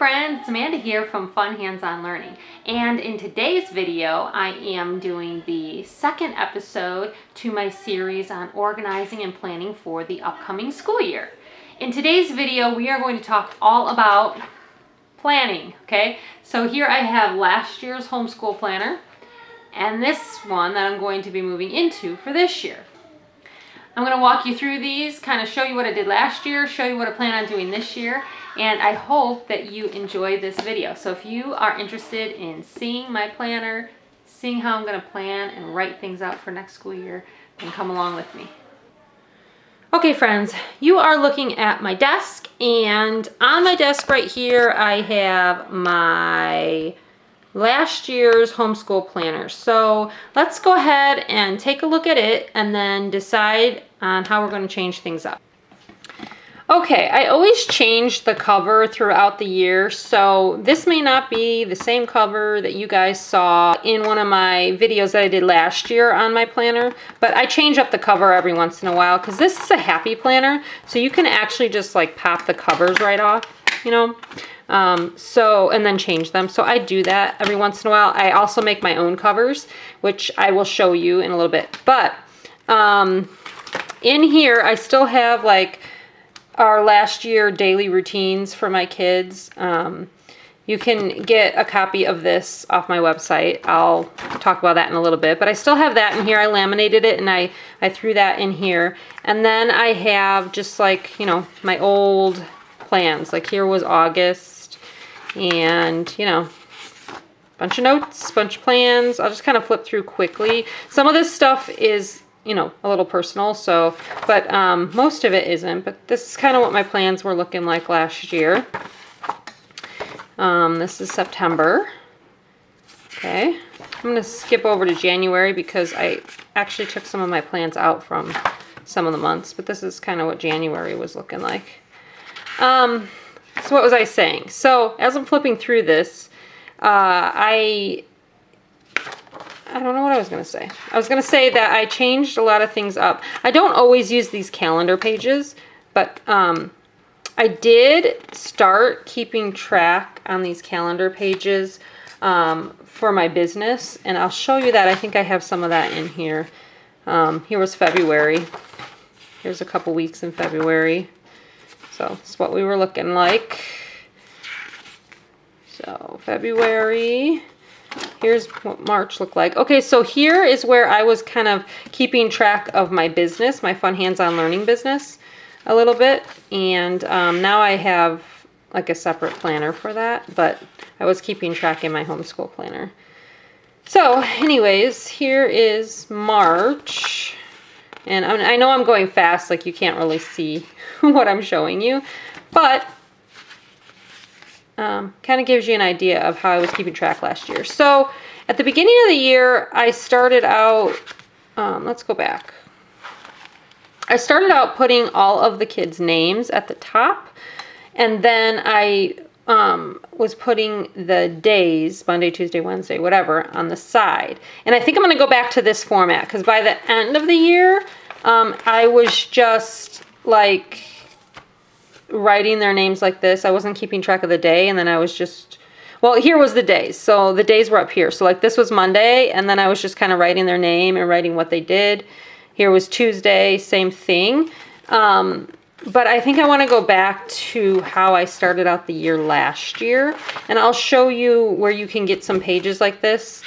friends, it's Amanda here from Fun Hands-On Learning, and in today's video I am doing the second episode to my series on organizing and planning for the upcoming school year. In today's video we are going to talk all about planning, okay? So here I have last year's homeschool planner and this one that I'm going to be moving into for this year. I'm going to walk you through these, kind of show you what I did last year, show you what I plan on doing this year, and I hope that you enjoy this video. So if you are interested in seeing my planner, seeing how I'm going to plan and write things out for next school year, then come along with me. Okay friends, you are looking at my desk, and on my desk right here I have my last year's homeschool planner. So let's go ahead and take a look at it and then decide on how we're going to change things up. Okay, I always change the cover throughout the year, so this may not be the same cover that you guys saw in one of my videos that I did last year on my planner, but I change up the cover every once in a while because this is a happy planner, so you can actually just like pop the covers right off, you know, and then change them. So I do that every once in a while. I also make my own covers, which I will show you in a little bit, but in here I still have like our last year daily routines for my kids. You can get a copy of this off my website. I'll talk about that in a little bit, but I still have that in here. I laminated it and I threw that in here. And then I have just like, you know, my old plans. Like here was August and, you know, bunch of notes, bunch of plans. I'll just kind of flip through quickly. Some of this stuff is, you know, a little personal, so, but most of it isn't, but this is kind of what my plans were looking like last year. This is September. Okay, I'm going to skip over to January because I actually took some of my plans out from some of the months, but this is kind of what January was looking like. So what was I saying? So as I'm flipping through this, I don't know what I was going to say. I was going to say that I changed a lot of things up. I don't always use these calendar pages, but I did start keeping track on these calendar pages for my business, and I'll show you that. I think I have some of that in here. Here was February. Here's a couple weeks in February. So this is what we were looking like. So February. Here's what March looked like. Okay, so here is where I was kind of keeping track of my business, my Fun Hands-On Learning business a little bit. And now I have like a separate planner for that, but I was keeping track in my homeschool planner. So anyways, here is March. And I know I'm going fast, like you can't really see what I'm showing you, but kind of gives you an idea of how I was keeping track last year. So at the beginning of the year, I started out, let's go back. I started out putting all of the kids' names at the top, and then I was putting the days, Monday, Tuesday, Wednesday, whatever, on the side. And I think I'm going to go back to this format because by the end of the year, I was just like writing their names like this. I wasn't keeping track of the day, and then I was just, well, here was the days. So the days were up here. So like this was Monday, and then I was just kind of writing their name and writing what they did. Here was Tuesday, same thing. But I think I want to go back to how I started out the year last year, and I'll show you where you can get some pages like this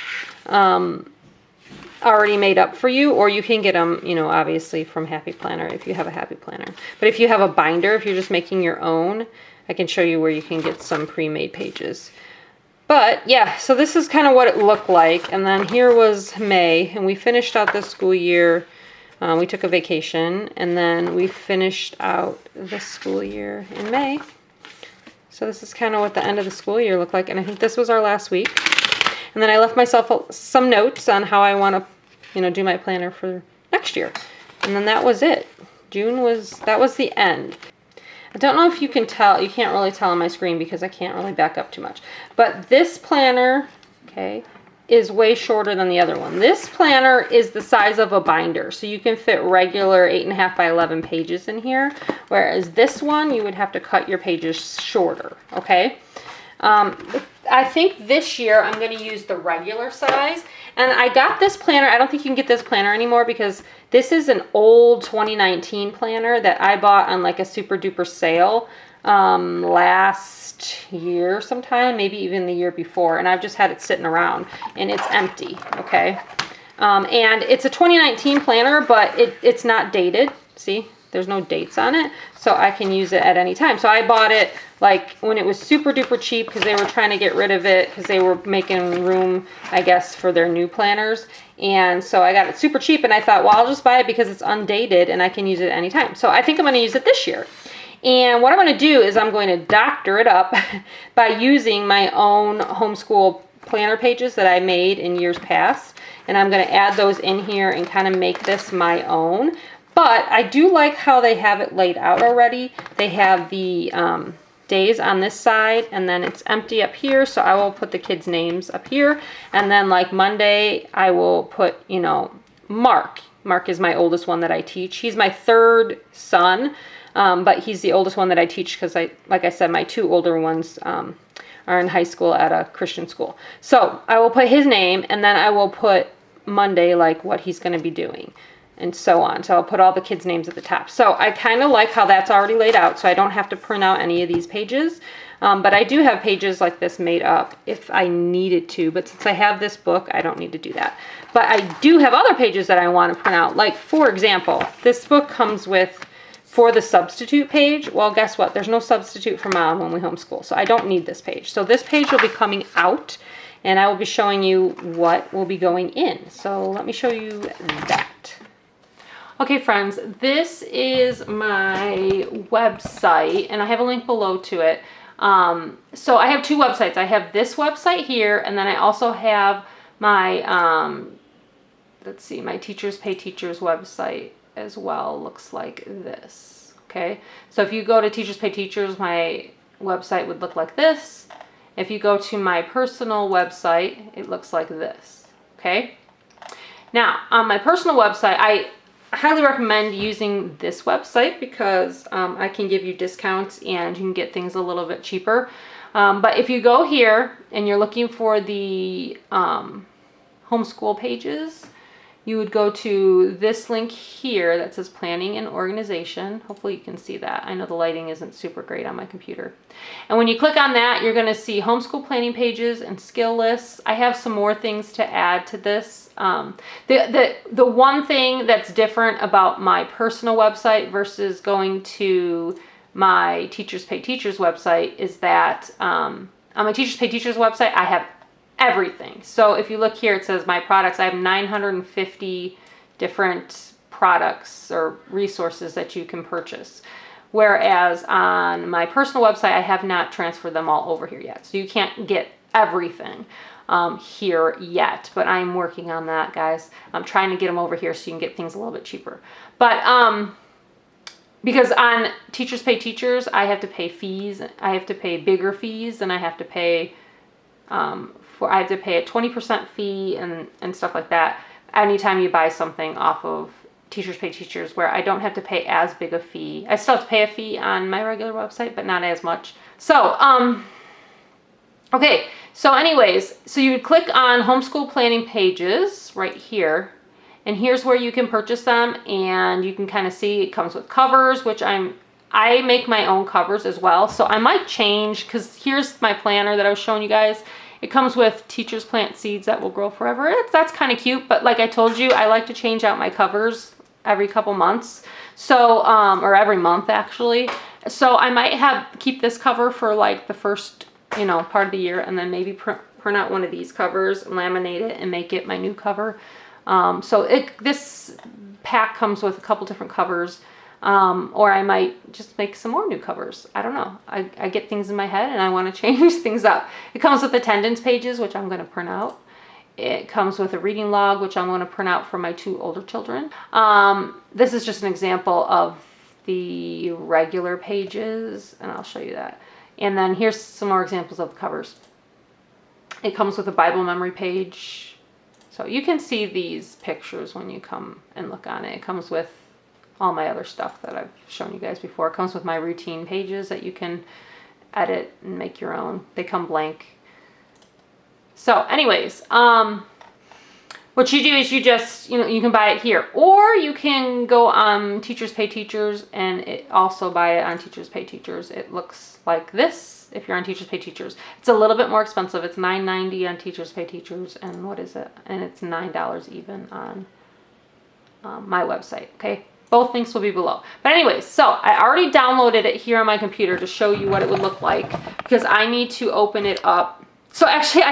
already made up for you, or you can get them, you know, obviously from Happy Planner if you have a Happy Planner. But if you have a binder, if you're just making your own, I can show you where you can get some pre-made pages. But yeah, so this is kind of what it looked like. And then here was May, and we finished out the school year. We took a vacation, and then we finished out the school year in May. So this is kind of what the end of the school year looked like, and I think this was our last week. And then I left myself some notes on how I want to, you know, do my planner for next year. And then that was it. That was the end. I don't know if you can tell, you can't really tell on my screen because I can't really back up too much. But this planner, okay, is way shorter than the other one. This planner is the size of a binder, so you can fit regular 8.5 by 11 pages in here, whereas this one you would have to cut your pages shorter, okay? I think this year I'm going to use the regular size. And I got this planner. I don't think you can get this planner anymore because this is an old 2019 planner that I bought on like a super duper sale last year sometime, maybe even the year before. And I've just had it sitting around and it's empty, okay? And it's a 2019 planner, but it's not dated. See? There's no dates on it, so I can use it at any time. So I bought it like when it was super duper cheap because they were trying to get rid of it because they were making room, I guess, for their new planners. And so I got it super cheap, and I thought, well, I'll just buy it because it's undated and I can use it at any time. So I think I'm going to use it this year. And what I'm going to do is I'm going to doctor it up by using my own homeschool planner pages that I made in years past. And I'm going to add those in here and kind of make this my own. But I do like how they have it laid out already. They have the days on this side, and then it's empty up here, so I will put the kids' names up here. And then like Monday, I will put, you know, Mark. Mark is my oldest one that I teach. He's my third son, but he's the oldest one that I teach because, like I said, my two older ones are in high school at a Christian school. So I will put his name, and then I will put Monday, like what he's going to be doing, and so on. So I'll put all the kids' names at the top. So I kind of like how that's already laid out, so I don't have to print out any of these pages. But I do have pages like this made up if I needed to, but since I have this book, I don't need to do that. But I do have other pages that I want to print out. Like, for example, this book comes with, for the substitute page, well, guess what? There's no substitute for mom when we homeschool, so I don't need this page. So this page will be coming out, and I will be showing you what will be going in. So let me show you that. Okay, friends, this is my website, and I have a link below to it. So I have two websites. I have this website here, and then I also have my, let's see, my Teachers Pay Teachers website as well. Looks like this, okay? So if you go to Teachers Pay Teachers, my website would look like this. If you go to my personal website, it looks like this, okay? Now, on my personal website, I highly recommend using this website because I can give you discounts and you can get things a little bit cheaper. But if you go here and you're looking for the homeschool pages, you would go to this link here that says planning and organization. Hopefully you can see that. I know the lighting isn't super great on my computer. And when you click on that, you're going to see homeschool planning pages and skill lists. I have some more things to add to this. The one thing that's different about my personal website versus going to my Teachers Pay Teachers website is that on my Teachers Pay Teachers website, I have everything. So if you look here, it says my products. I have 950 different products or resources that you can purchase. Whereas on my personal website, I have not transferred them all over here yet. So you can't get everything here yet, but I'm working on that, guys. I'm trying to get them over here so you can get things a little bit cheaper. But because on Teachers Pay Teachers, I have to pay fees. I have to pay bigger fees, and I have to pay I have to pay a 20% fee and stuff like that anytime you buy something off of Teachers Pay Teachers, where I don't have to pay as big a fee. I still have to pay a fee on my regular website, but not as much. So, okay, so anyways, so you would click on homeschool planning pages right here, and here's where you can purchase them, and you can kind of see it comes with covers, which I make my own covers as well, so I might change, because here's my planner that I was showing you guys. It comes with Teachers Plant Seeds That Will Grow Forever. That's kind of cute, but like I told you, I like to change out my covers every couple months, so or every month actually. So I might keep this cover for like the first, you know, part of the year, and then maybe print out one of these covers, laminate it, and make it my new cover. So this pack comes with a couple different covers. Or I might just make some more new covers. I don't know. I get things in my head and I want to change things up. It comes with attendance pages, which I'm going to print out. It comes with a reading log, which I'm going to print out for my two older children. This is just an example of the regular pages, and I'll show you that. And then here's some more examples of the covers. It comes with a Bible memory page. So you can see these pictures when you come and look on it. It comes with all my other stuff that I've shown you guys before. It comes with my routine pages that you can edit and make your own. They come blank. So anyways, what you do is you just, you can buy it here, or you can go on Teachers Pay Teachers and also buy it on Teachers Pay Teachers. It looks like this if you're on Teachers Pay Teachers. It's a little bit more expensive. It's $9.90 on Teachers Pay Teachers, and what is it? And it's $9 even on my website, okay? Both links will be below. But anyways, so I already downloaded it here on my computer to show you what it would look like, because I need to open it up. So actually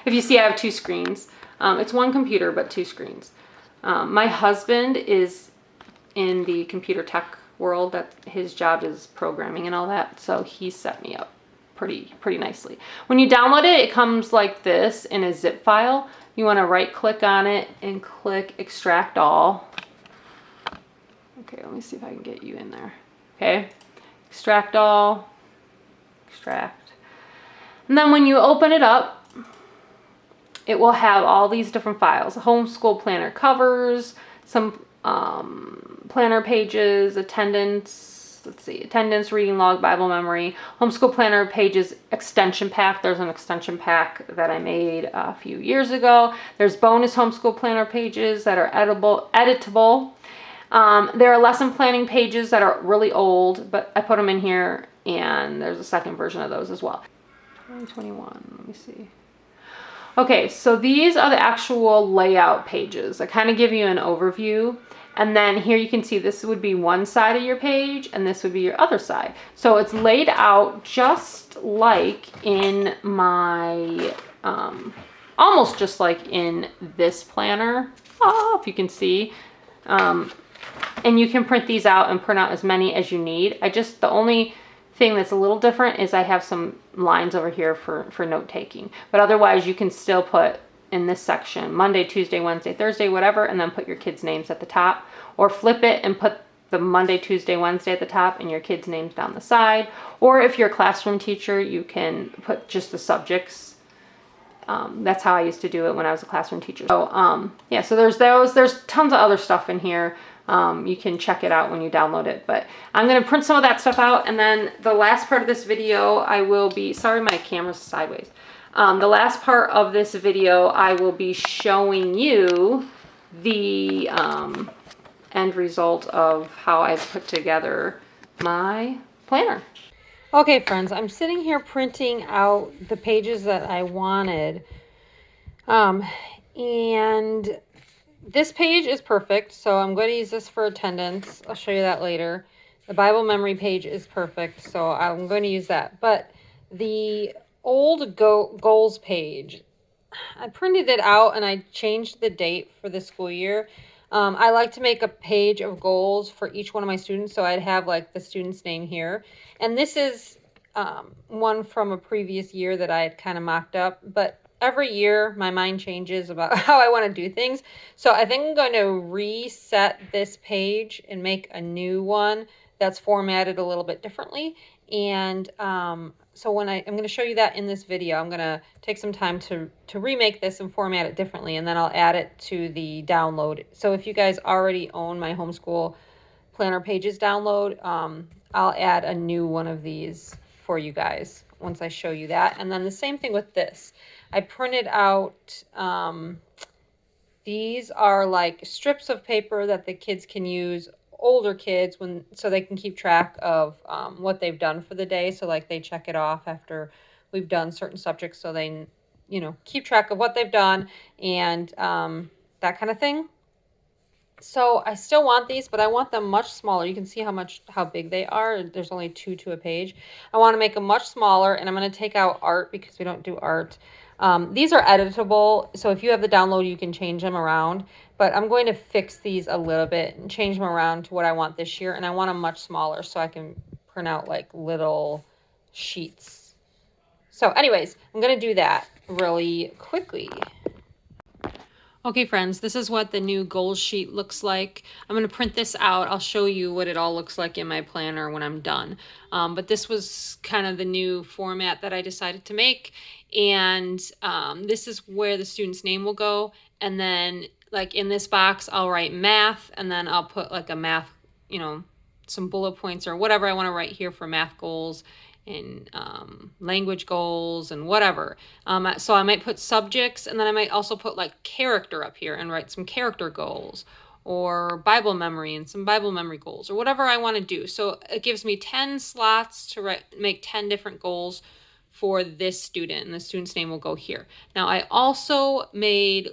if you see, I have two screens. It's one computer, but two screens. My husband is in the computer tech world. That his job is programming and all that. So he set me up pretty nicely. When you download it, it comes like this in a zip file. You want to right click on it and click extract all. Okay, let me see if I can get you in there. Okay, extract all, extract. And then when you open it up, it will have all these different files: homeschool planner covers, some planner pages, attendance, attendance, reading log, Bible memory, homeschool planner pages, extension pack. There's an extension pack that I made a few years ago. There's bonus homeschool planner pages that are editable. There are lesson planning pages that are really old, but I put them in here, and there's a second version of those as well. 2021, let me see. Okay, so these are the actual layout pages. I kind of give you an overview, and then here you can see this would be one side of your page, and this would be your other side. So it's laid out just like in my, almost just like in this planner, if you can see. And you can print these out and print out as many as you need. The only thing that's a little different is I have some lines over here for note taking, but otherwise you can still put in this section Monday, Tuesday, Wednesday, Thursday, whatever, and then put your kids' names at the top, or flip it and put the Monday, Tuesday, Wednesday at the top and your kids' names down the side. Or if you're a classroom teacher, you can put just the subjects. That's how I used to do it when I was a classroom teacher. So yeah, so there's tons of other stuff in here. You can check it out when you download it, but I'm going to print some of that stuff out, and then the last part of this video I will be, sorry my camera's sideways, the last part of this video I will be showing you the end result of how I've put together my planner. Okay friends, I'm sitting here printing out the pages that I wanted, and this page is perfect, so I'm going to use this for attendance. I'll show you that later. The Bible memory page is perfect, so I'm going to use that. But the old goals page, I printed it out and I changed the date for the school year. I like to make a page of goals for each one of my students, so I'd have like the student's name here. And this is one from a previous year that I had kind of mocked up, but every year my mind changes about how I want to do things. So I think I'm going to reset this page and make a new one that's formatted a little bit differently. And so when I'm going to show you that in this video, I'm going to take some time to remake this and format it differently, and then I'll add it to the download. So if you guys already own my homeschool planner pages download, I'll add a new one of these for you guys once I show you that. And then the same thing with this. I printed out, these are like strips of paper that the kids can use, older kids, so they can keep track of what they've done for the day. So like they check it off after we've done certain subjects, so they, keep track of what they've done and that kind of thing. So I still want these, but I want them much smaller. You can see how big they are. There's only 2 to a page. I want to make them much smaller, and I'm going to take out art because we don't do art. These are editable, so if you have the download, you can change them around. But I'm going to fix these a little bit and change them around to what I want this year, and I want them much smaller so I can print out like little sheets. So anyways, I'm going to do that really quickly. Okay friends, this is what the new goals sheet looks like. I'm going to print this out. I'll show you what it all looks like in my planner when I'm done. But this was kind of the new format that I decided to make. And this is where the student's name will go. And then like in this box, I'll write math, and then I'll put like a math, some bullet points or whatever I want to write here for math goals. and language goals and whatever. So I might put subjects, and then I might also put like character up here and write some character goals, or Bible memory and some Bible memory goals, or whatever I want to do. So it gives me 10 slots to make 10 different goals for this student, and the student's name will go here. Now I also made,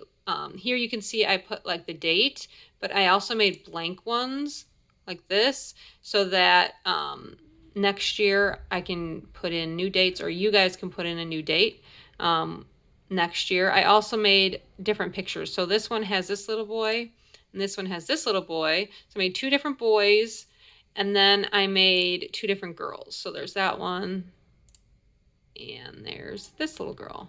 here you can see I put like the date, but I also made blank ones like this so that next year I can put in new dates, or you guys can put in a new date next year. I also made different pictures. So this one has this little boy, and this one has this little boy. So I made 2 different boys, and then I made 2 different girls. So there's that one, and there's this little girl.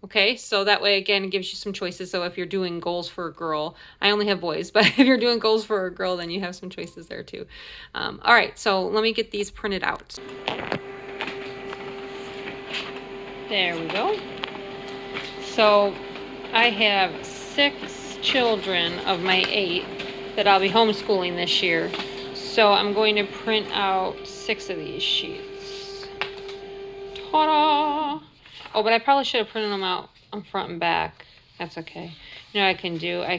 Okay, so that way, again, it gives you some choices. So if you're doing goals for a girl, I only have boys, but if you're doing goals for a girl, then you have some choices there too. All right, so let me get these printed out. There we go. So I have 6 children of my 8 that I'll be homeschooling this year. So I'm going to print out 6 of these sheets. Ta-da! Oh, but I probably should have printed them out on front and back. That's okay. You know what I can do? I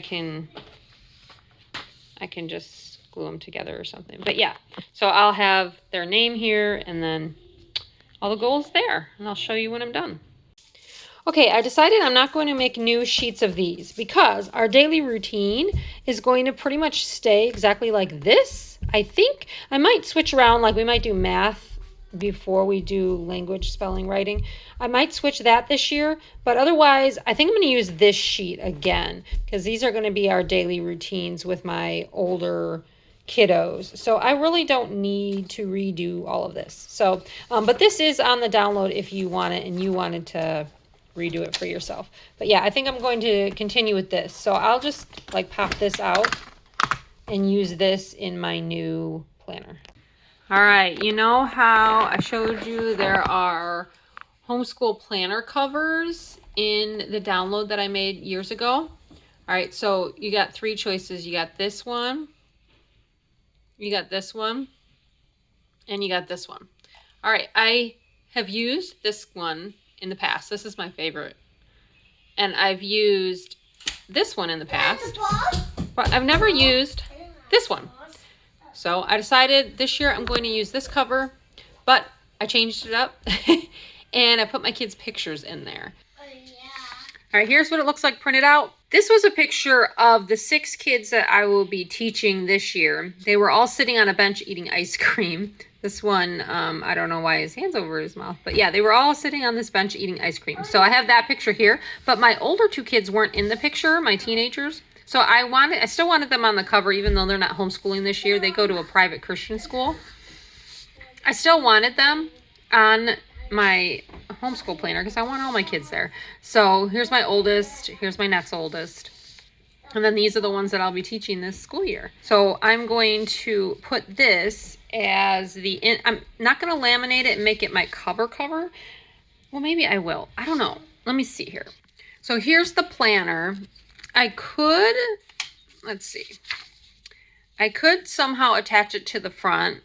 can just glue them together or something. But yeah, so I'll have their name here and then all the goals there. And I'll show you when I'm done. Okay, I decided I'm not going to make new sheets of these because our daily routine is going to pretty much stay exactly like this. I think I might switch around, like we might do math before we do language, spelling, writing. I might switch that this year, but otherwise I think I'm going to use this sheet again because these are going to be our daily routines with my older kiddos. So I really don't need to redo all of this. So, but this is on the download if you want it and you wanted to redo it for yourself. But yeah, I think I'm going to continue with this. So I'll just like pop this out and use this in my new planner. All right, you know how I showed you there are homeschool planner covers in the download that I made years ago? All right, so you got 3 choices. You got this one, you got this one, and you got this one. All right, I have used this one in the past. This is my favorite. And I've used this one in the past, but I've never used this one. So I decided this year I'm going to use this cover, but I changed it up and I put my kids' pictures in there. All right, here's what it looks like printed out. This was a picture of the 6 kids that I will be teaching this year. They were all sitting on a bench eating ice cream. This one, I don't know why his hand's over his mouth, but yeah, they were all sitting on this bench eating ice cream. So I have that picture here, but my older 2 kids weren't in the picture, my teenagers. So I still wanted them on the cover, even though they're not homeschooling this year. They go to a private Christian school. I still wanted them on my homeschool planner because I want all my kids there. So here's my oldest, here's my next oldest. And then these are the ones that I'll be teaching this school year. So I'm going to put this as I'm not going to laminate it and make it my cover. Well, maybe I will. I don't know. Let me see here. So here's the planner. I could, let's see. I could somehow attach it to the front,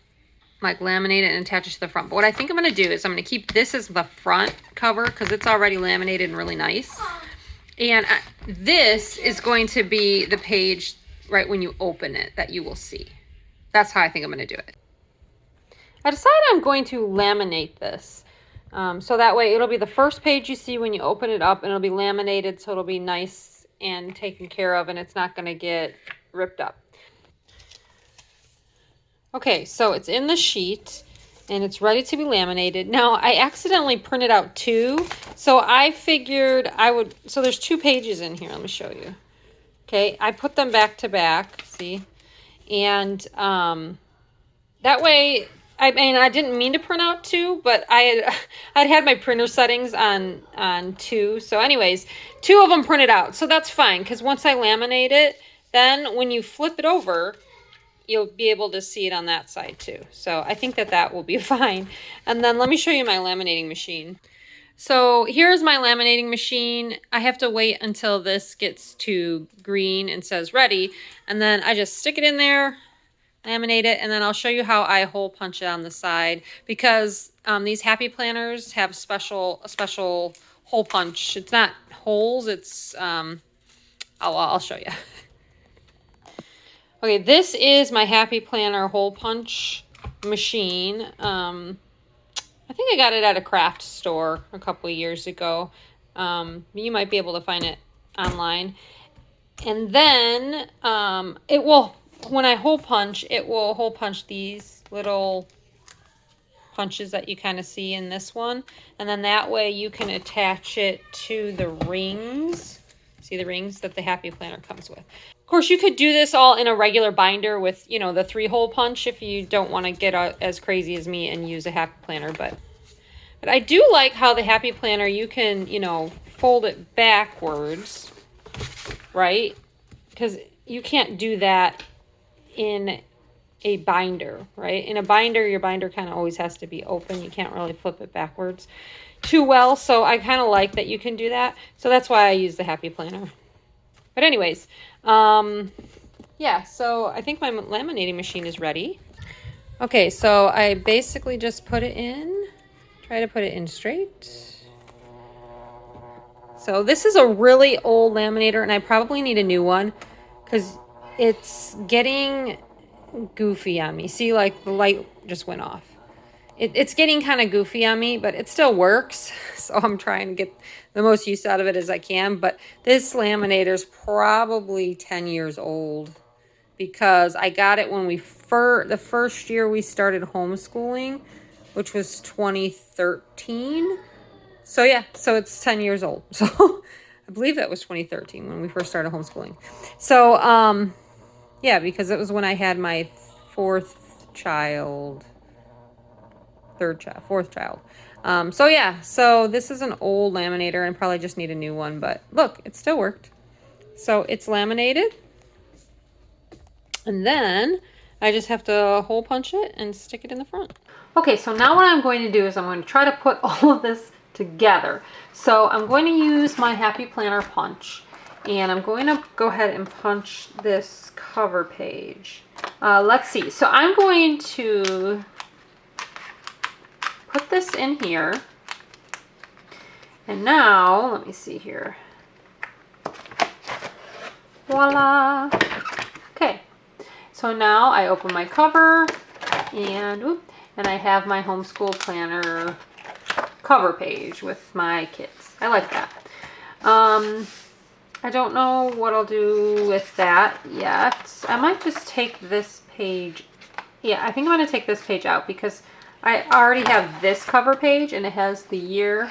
like laminate it and attach it to the front. But what I think I'm going to do is I'm going to keep this as the front cover because it's already laminated and really nice. And this is going to be the page right when you open it that you will see. That's how I think I'm going to do it. I decided I'm going to laminate this. So that way it'll be the first page you see when you open it up, and it'll be laminated so it'll be nice and taken care of, and it's not going to get ripped up. Okay, so it's in the sheet and it's ready to be laminated. Now I accidentally printed out 2, so I figured I would, so there's 2 pages in here. Let me show you. Okay, I put them back to back, see? And that way, I mean, I didn't mean to print out 2, but I'd had my printer settings on 2. So anyways, 2 of them printed out. So that's fine, because once I laminate it, then when you flip it over, you'll be able to see it on that side too. So I think that will be fine. And then let me show you my laminating machine. So here's my laminating machine. I have to wait until this gets to green and says ready. And then I just stick it in there, laminate it, and then I'll show you how I hole punch it on the side, because these happy planners have a special hole punch. It's not holes, it's I'll show you. Okay, this is my happy planner hole punch machine. I think I got it at a craft store a couple of years ago. You might be able to find it online. And then it will, when I hole punch, it will hole punch these little punches that you kind of see in this one. And then that way you can attach it to the rings. See the rings that the happy planner comes with. Of course, you could do this all in a regular binder with, you know, the 3-hole punch if you don't want to get as crazy as me and use a happy planner. But I do like how the happy planner, you can, you know, fold it backwards, right? Because you can't do that in a binder, right? In a binder, your binder kind of always has to be open. You can't really flip it backwards too well. So I kind of like that you can do that. So that's why I use the happy planner. But anyways, yeah, so I think my laminating machine is ready. Okay, so I basically just put it in, try to put it in straight. So this is a really old laminator, and I probably need a new one because it's getting goofy on me. See, like the light just went off. It's getting kind of goofy on me, but it still works. So I'm trying to get the most use out of it as I can. But this laminator is probably 10 years old because I got it when the first year we started homeschooling, which was 2013. So yeah, so it's 10 years old. So I believe that was 2013 when we first started homeschooling. So yeah, because it was when I had my fourth child. So yeah, so this is an old laminator and probably just need a new one, but look, it still worked. So it's laminated, and then I just have to hole punch it and stick it in the front. Okay, so now what I'm going to do is I'm going to try to put all of this together. So I'm going to use my happy planner punch, and I'm going to go ahead and punch this cover page. Let's see, so I'm going to put this in here, and now let me see here. Voila. Okay, so now I open my cover, and I have my homeschool planner cover page with my kids. I like that. I don't know what I'll do with that yet. I might just take this page. Yeah, I think I'm going to take this page out because I already have this cover page, and it has the year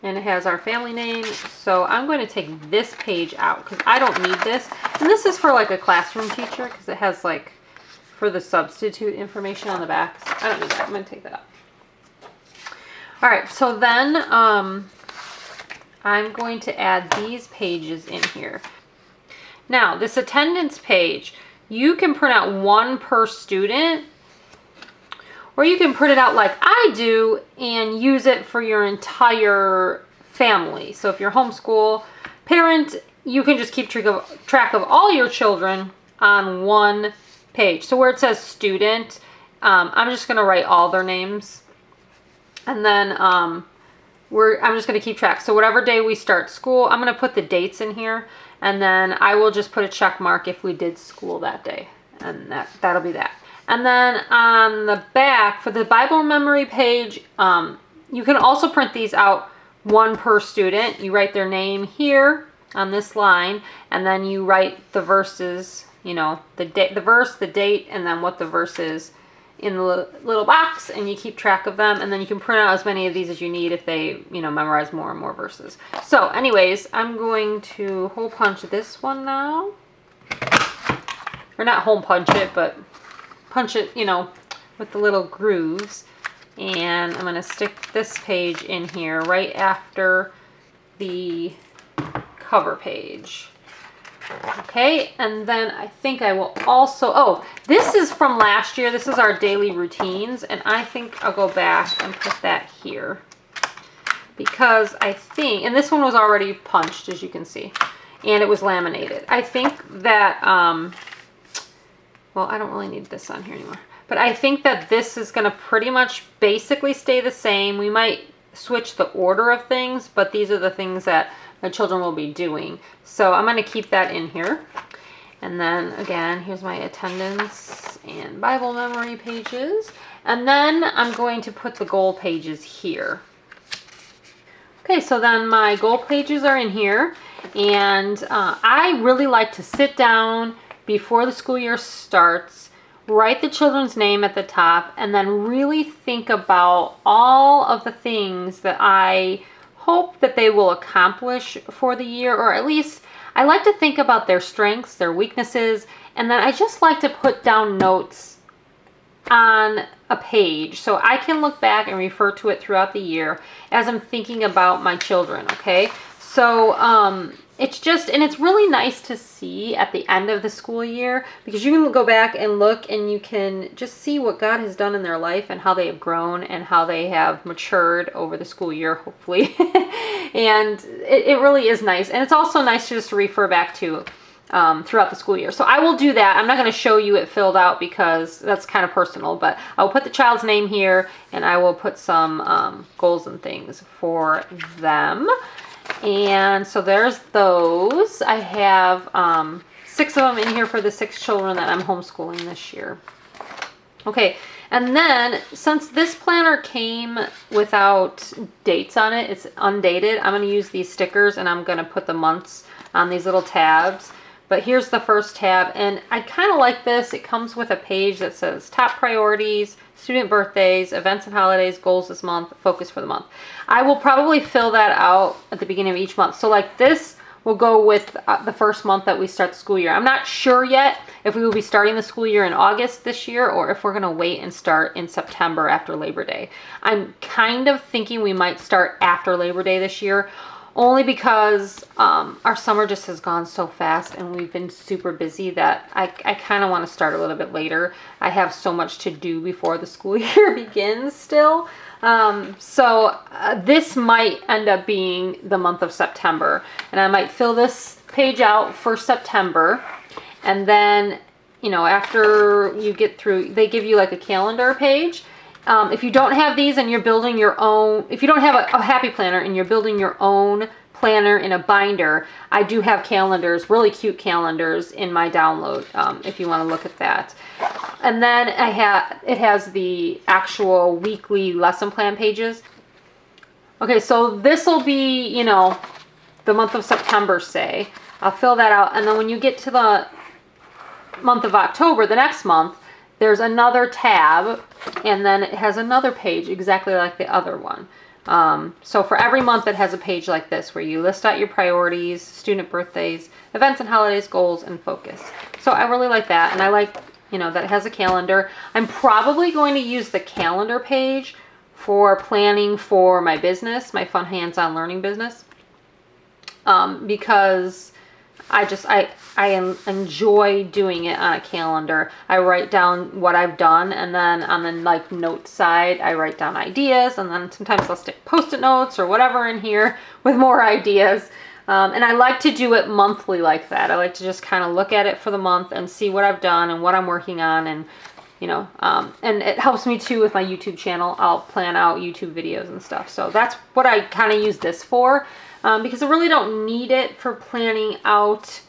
and it has our family name. So I'm going to take this page out because I don't need this. And this is for like a classroom teacher because it has like for the substitute information on the back. So I don't need that. I'm going to take that out. All right, so then I'm going to add these pages in here. Now, this attendance page, you can print out one per student, or you can print it out like I do and use it for your entire family. So if you're homeschool parent, you can just keep track of all your children on one page. So where it says student, I'm just gonna write all their names. And then I'm just gonna keep track. So whatever day we start school, I'm gonna put the dates in here, and then I will just put a check mark if we did school that day. And that'll be that. And then on the back, for the Bible memory page, you can also print these out one per student. You write their name here on this line, and then you write the verses, you know, the verse, the date, and then what the verse is in the little box, and you keep track of them, and then you can print out as many of these as you need if they, you know, memorize more and more verses. So anyways, I'm going to hole punch this one now. Or not hole punch it, but punch it, you know, with the little grooves. And I'm going to stick this page in here right after the cover page. Okay, and then I think I will also, oh, this is from last year. This is our daily routines, and I think I'll go back and put that here. Because I think, and this one was already punched, as you can see, and it was laminated. I think that, well, I don't really need this on here anymore. But I think that this is going to pretty much basically stay the same. We might switch the order of things, but these are the things that my children will be doing. So I'm going to keep that in here. And then again, here's my attendance and Bible memory pages. And then I'm going to put the goal pages here. Okay, so then my goal pages are in here. And I really like to sit down before the school year starts, write the children's name at the top, and then really think about all of the things that I hope that they will accomplish for the year, or at least I like to think about their strengths, their weaknesses, and then I just like to put down notes on a page so I can look back and refer to it throughout the year as I'm thinking about my children, okay? So it's just, and it's really nice to see at the end of the school year, because you can go back and look and you can just see what God has done in their life and how they have grown and how they have matured over the school year, hopefully. And it really is nice. And it's also nice to just refer back to throughout the school year. So I will do that. I'm not going to show you it filled out because that's kind of personal, but I'll put the child's name here and I will put some goals and things for them. And so there's those. I have 6 of them in here for the 6 children that I'm homeschooling this year. Okay, and then since this planner came without dates on it, it's undated, I'm going to use these stickers and I'm going to put the months on these little tabs. But here's the first tab, and I kind of like this. It comes with a page that says top priorities, student birthdays, events and holidays, goals this month, focus for the month. I will probably fill that out at the beginning of each month. So like this will go with the first month that we start the school year. I'm not sure yet if we will be starting the school year in August this year or if we're going to wait and start in September after Labor Day. I'm kind of thinking we might start after Labor Day this year, only because our summer just has gone so fast and we've been super busy that I kind of want to start a little bit later. I have so much to do before the school year begins still. So this might end up being the month of September, and I might fill this page out for September. And then, you know, after you get through, they give you like a calendar page. If you don't have these and you're building your own, if you don't have a happy planner and you're building your own planner in a binder, I do have calendars, really cute calendars in my download, if you want to look at that. And then it has the actual weekly lesson plan pages. Okay, so this will be, you know, the month of September, say. I'll fill that out, and then when you get to the month of October, the next month, there's another tab, and then it has another page exactly like the other one. So for every month it has a page like this where you list out your priorities, student birthdays, events and holidays, goals, and focus. So I really like that, and I like, you know, that it has a calendar. I'm probably going to use the calendar page for planning for my business, my fun hands-on learning business, because I enjoy doing it on a calendar. I write down what I've done, and then on the like notes side, I write down ideas, and then sometimes I'll stick Post-it notes or whatever in here with more ideas. And I like to do it monthly like that. I like to just kind of look at it for the month and see what I've done and what I'm working on, and you know, and it helps me too with my YouTube channel. I'll plan out YouTube videos and stuff. So that's what I kind of use this for. Because I really don't need it for planning out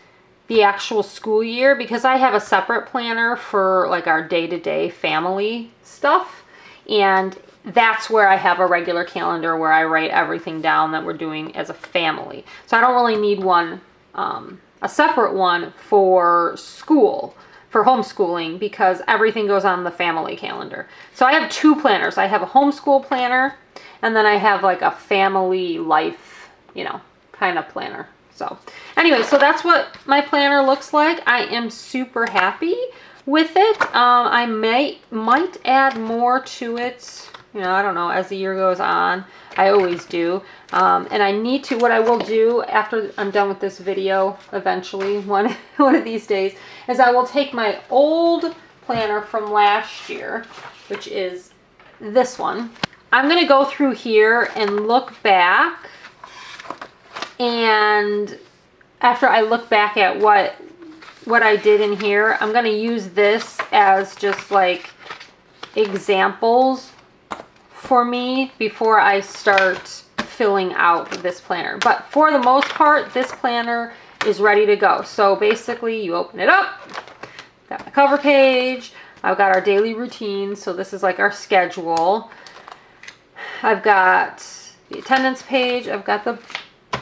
the actual school year, because I have a separate planner for like our day-to-day family stuff, and that's where I have a regular calendar where I write everything down that we're doing as a family. So I don't really need one, a separate one for school, for homeschooling, because everything goes on the family calendar. So I have 2 planners. I have a homeschool planner, and then I have like a family life, you know, kind of planner. So anyway, so that's what my planner looks like. I am super happy with it. I might add more to it, you know, I don't know, as the year goes on. I always do. And I need to, what I will do after I'm done with this video, eventually, one of these days, is I will take my old planner from last year, which is this one. I'm going to go through here and look back. And after I look back at what I did in here, I'm going to use this as just like examples for me before I start filling out this planner. But for the most part, this planner is ready to go. So basically you open it up, got the cover page, I've got our daily routine, so this is like our schedule. I've got the attendance page, I've got the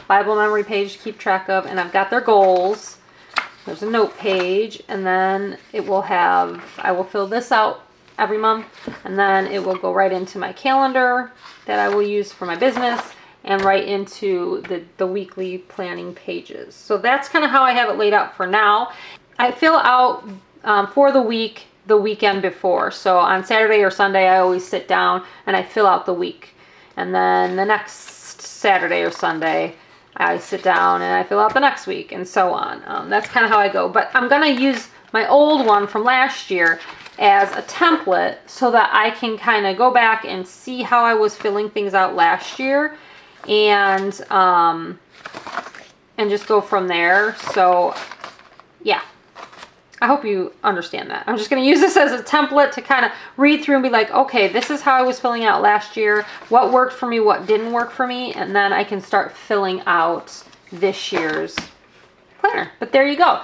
Bible memory page to keep track of, and I've got their goals. There's a note page, and then it will have, I will fill this out every month, and then it will go right into my calendar that I will use for my business, and right into the weekly planning pages. So that's kind of how I have it laid out for now. I fill out for the week, the weekend before. So on Saturday or Sunday, I always sit down and I fill out the week. And then the next Saturday or Sunday, I sit down and I fill out the next week, and so on. That's kind of how I go. But I'm going to use my old one from last year as a template so that I can kind of go back and see how I was filling things out last year, and just go from there. So yeah, I hope you understand that. I'm just going to use this as a template to kind of read through and be like, okay, this is how I was filling out last year, what worked for me, what didn't work for me, and then I can start filling out this year's planner. But there you go.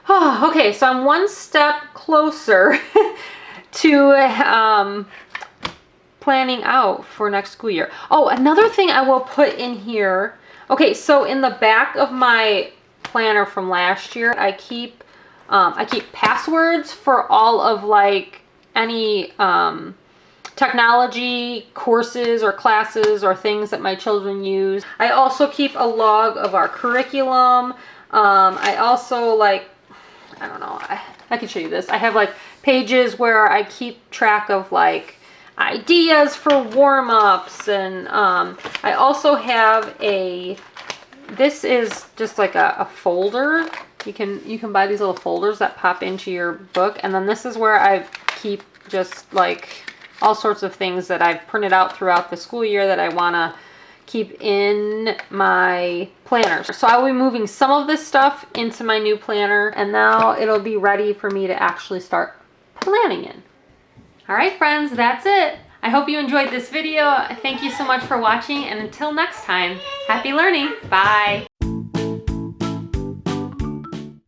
Oh, okay, so I'm one step closer to planning out for next school year. Oh, another thing I will put in here. Okay, so in the back of my planner from last year, I keep passwords for all of like any technology courses or classes or things that my children use. I also keep a log of our curriculum. I also like, I don't know, I can show you this. I have like pages where I keep track of like ideas for warm-ups, and I also have this is just like a folder. You can buy these little folders that pop into your book, and then this is where I keep just like all sorts of things that I've printed out throughout the school year that I want to keep in my planner. So I will be moving some of this stuff into my new planner, and now it'll be ready for me to actually start planning in. All right, friends, that's it. I hope you enjoyed this video. Thank you so much for watching, and until next time, happy learning. Bye.